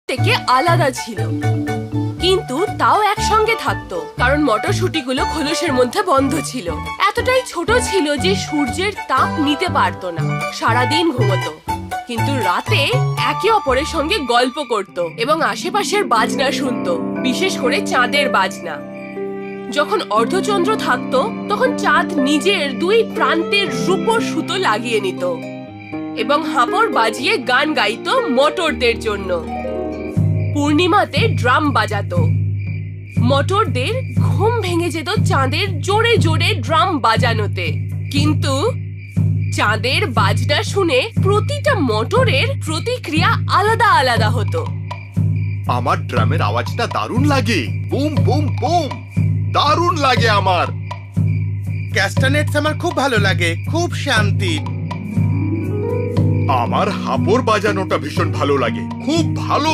প্রত্যেকে আলাদা ছিল, কিন্তু তাও একসঙ্গে থাকতো, কারণ মটরশুঁটিগুলো খোলসের মধ্যে বন্ধ ছিল। এতটাই ছোট ছিল যে সূর্যের তাপ নিতে পারতো না। সারাদিন ঘুমোতো, কিন্তু রাতে একে অপরের সঙ্গে গল্প করত এবং আশেপাশের বাজনা শুনতো, বিশেষ করে চাঁদের বাজনা। যখন অর্ধচন্দ্র থাকতো তখন চাঁদ নিজের দুই প্রান্তের রূপোর সুতো লাগিয়ে নিত এবং হাঁপড় বাজিয়ে গান গাইতো মটরদের জন্য। পূর্ণিমাতে ড্রাম বাজাতো। মটরদের ঘুম ভেঙে যেত চাঁদের জোরে জোরে ড্রাম বাজানোতে, কিন্তু চাঁদের বাজনা শুনে প্রতিটা মটরের প্রতিক্রিয়া আলাদা আলাদা হতো। আমার ড্রামের আওয়াজটা দারুণ লাগে, বুম বুম বুম, দারুণ লাগে আমার। ক্যাস্টানেটস আমার খুব ভালো লাগে, খুব শান্তি। আমার হাঁপড় বাজানোটা ভীষণ ভালো লাগে, খুব ভালো।